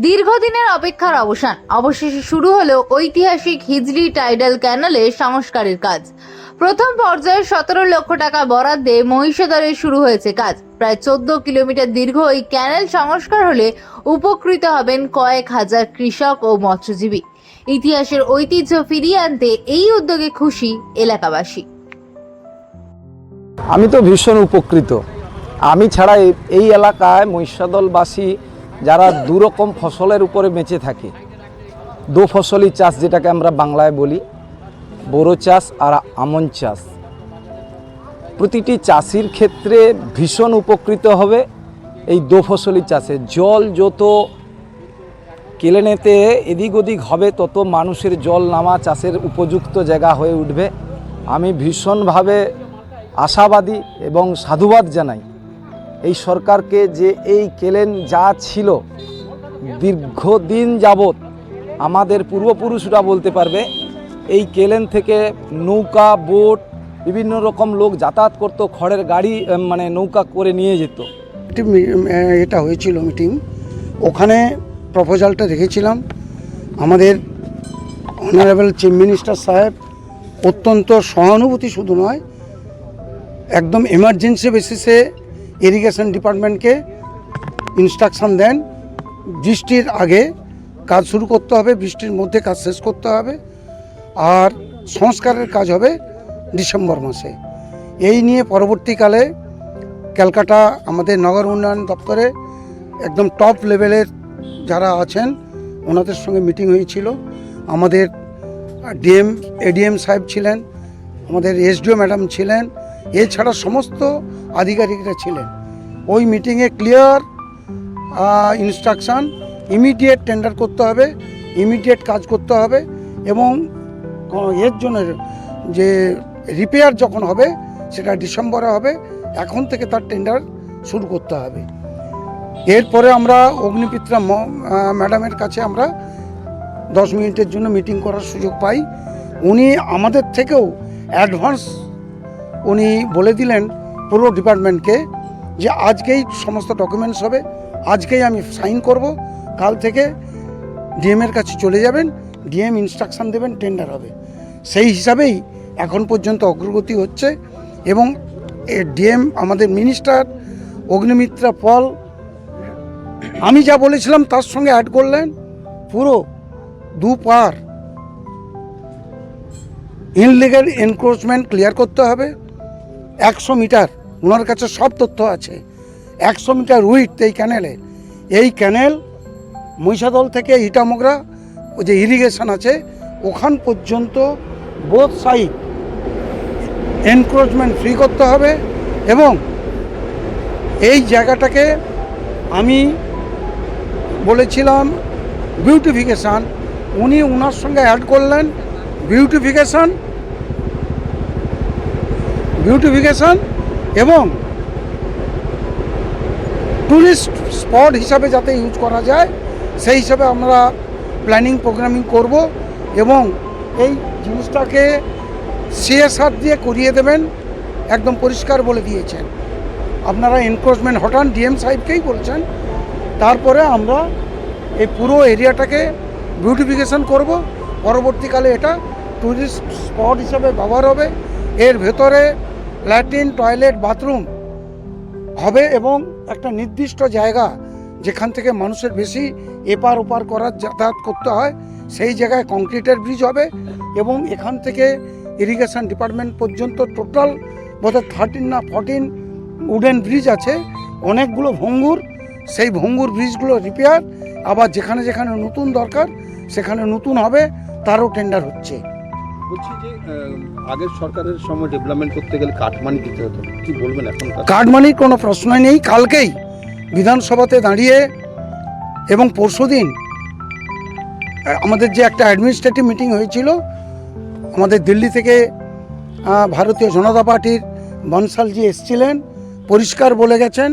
দীর্ঘদিনের অপেক্ষার অবসান, অবশেষে শুরু হলো ঐতিহাসিক হিজলি টাইডাল ক্যানেলের সংস্কারের কাজ। প্রথম পর্যায়ে 17 লক্ষ টাকা বরাদ্দে মহিষাদলে শুরু হয়েছে কাজ। প্রায় 14 কিলোমিটার দীর্ঘ এই ক্যানেল সংস্কার হলে উপকৃত হবেন কয়েক হাজার কৃষক ও মৎস্যজীবী। ইতিহাসের ঐতিহ্য ফিরিয়ে আনতে এই উদ্যোগে খুশি এলাকাবাসী। আমি তো ভীষণ উপকৃত। আমি ছাড়া এই এলাকায় মহিষাদলবাসী যারা দুরকম ফসলের উপরে বেঁচে থাকে, দো ফসলি চাষ যেটাকে আমরা বাংলায় বলি, বোরো চাষ আর আমন চাষ, প্রতিটি চাষির ক্ষেত্রে ভীষণ উপকৃত হবে এই দো ফসলি চাষে। জল যত কেলেনেতে এদিক ওদিক হবে তত মানুষের জল নামা চাষের উপযুক্ত জায়গা হয়ে উঠবে। আমি ভীষণভাবে আশাবাদী এবং সাধুবাদ জানাই এই সরকারকে যে এই কেলেন যা ছিল দীর্ঘদিন যাবৎ আমাদের পূর্বপুরুষরা বলতে পারবে, এই কেলেন থেকে নৌকা বোট বিভিন্ন রকম লোক যাতায়াত করতো, খড়ের গাড়ি মানে নৌকা করে নিয়ে যেত। এটা হয়েছিল মিটিং, ওখানে প্রপোজালটা রেখেছিলাম। আমাদের অনারেবল চিফ মিনিস্টার সাহেব অত্যন্ত সহানুভূতি শুধু নয়, একদম এমার্জেন্সি বেসিসে ইরিগেশন ডিপার্টমেন্টকে ইনস্ট্রাকশন দেন বৃষ্টির আগে কাজ শুরু করতে হবে, বৃষ্টির মধ্যে কাজ শেষ করতে হবে, আর সংস্কারের কাজ হবে ডিসেম্বর মাসে। এই নিয়ে পরবর্তীকালে ক্যালকাটা আমাদের নগর উন্নয়ন দপ্তরে একদম টপ লেভেলের যারা আছেন ওনাদের সঙ্গে মিটিং হয়েছিল। আমাদের এডিএম সাহেব ছিলেন, আমাদের এসডিও ম্যাডাম ছিলেন, এছাড়া সমস্ত আধিকারিকরা ছিলেন। ওই মিটিংয়ে ক্লিয়ার ইনস্ট্রাকশান, ইমিডিয়েট টেন্ডার করতে হবে, ইমিডিয়েট কাজ করতে হবে, এবং এর জন্য যে রিপেয়ার যখন হবে সেটা ডিসেম্বরে হবে, এখন থেকে তার টেন্ডার শুরু করতে হবে। এরপরে আমরা অগ্নিমিত্রা ম্যাডামের কাছে আমরা 10 মিনিটের জন্য মিটিং করার সুযোগ পাই। উনি আমাদের থেকেও অ্যাডভান্স উনি বলে দিলেন পুরো ডিপার্টমেন্টকে যে আজকেই সমস্ত ডকুমেন্টস হবে, আজকেই আমি সাইন করব, কাল থেকে ডিএমের কাছে চলে যাবেন, ডিএম ইনস্ট্রাকশান দেবেন, টেন্ডার হবে। সেই হিসাবেই এখন পর্যন্ত অগ্রগতি হচ্ছে। এবং ডিএম আমাদের মিনিস্টার অগ্নিমিত্রা পল আমি যা বলেছিলাম তার সঙ্গে অ্যাড করলেন, পুরো দুপার ইনলিগাল এনক্রোচমেন্ট ক্লিয়ার করতে হবে। 100 মিটার ওনার কাছে সব তথ্য আছে, 100 মিটার উইথ এই ক্যানেলে। এই ক্যানেল মহিষাদল থেকে ইটামোগরা ওই যে ইরিগেশন আছে ওখান পর্যন্ত বোথ সাইড এনক্রোচমেন্ট ফ্রি করতে হবে। এবং এই জায়গাটাকে আমি বলেছিলাম বিউটিফিকেশান, উনি ওনার সঙ্গে অ্যাড করলেন বিউটিফিকেশান এবং টুরিস্ট স্পট হিসাবে যাতে ইউজ করা যায় সেই হিসাবে আমরা প্ল্যানিং প্রোগ্রামিং করব। এবং এই জিনিসটাকে সিএসআর দিয়ে করিয়ে দেবেন, একদম পরিষ্কার বলে দিয়েছেন। আপনারা এনক্রোচমেন্ট হটান, ডিএম সাহেবকেই বলছেন। তারপরে আমরা এই পুরো এরিয়াটাকে বিউটিফিকেশন করব। পরবর্তীকালে এটা টুরিস্ট স্পট হিসাবে ব্যবহার হবে। এর ভেতরে ল্যাট্রিন, টয়লেট, বাথরুম হবে এবং একটা নির্দিষ্ট জায়গা যেখান থেকে মানুষের বেশি এপার ওপার করার যাতায়াত করতে হয় সেই জায়গায় কংক্রিটের ব্রিজ হবে। এবং এখান থেকে ইরিগেশন ডিপার্টমেন্ট পর্যন্ত টোটাল বোধহয় 13 না 14 উডেন ব্রিজ আছে, অনেকগুলো ভঙ্গুর, সেই ভঙ্গুর ব্রিজগুলো রিপেয়ার, আবার যেখানে যেখানে নতুন দরকার সেখানে নতুন হবে, তারও টেন্ডার হচ্ছে। বলছি যে আগের সরকারের সময় ডেভেলপমেন্ট করতে গেলে কাটমানি দিতে হতো, কি বলবেন এখন? কাটমানির কোনো প্রশ্নই নেই। কালকেই বিধানসভাতে দাঁড়িয়ে এবং পরশুদিন আমাদের যে একটা অ্যাডমিনিস্ট্রেটিভ মিটিং হয়েছিল, আমাদের দিল্লি থেকে ভারতীয় জনতা পার্টির বনসালজি এসেছিলেন, পরিষ্কার বলে গেছেন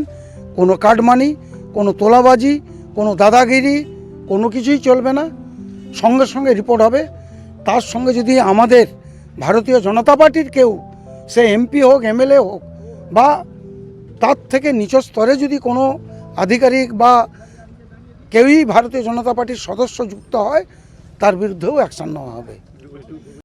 কোনো কাটমানি, কোনো তোলাবাজি, কোনো দাদাগিরি কোনো কিছুই চলবে না, সঙ্গে সঙ্গে রিপোর্ট হবে। তার সঙ্গে যদি আমাদের ভারতীয় জনতা পার্টির কেউ, সে এমপি হোক, এমএলএ হোক, বা তার থেকে নিচ স্তরে যদি কোনো আধিকারিক বা কেউই ভারতীয় জনতা পার্টির সদস্য যুক্ত হয় তার বিরুদ্ধেও অ্যাকশন নেওয়া হবে।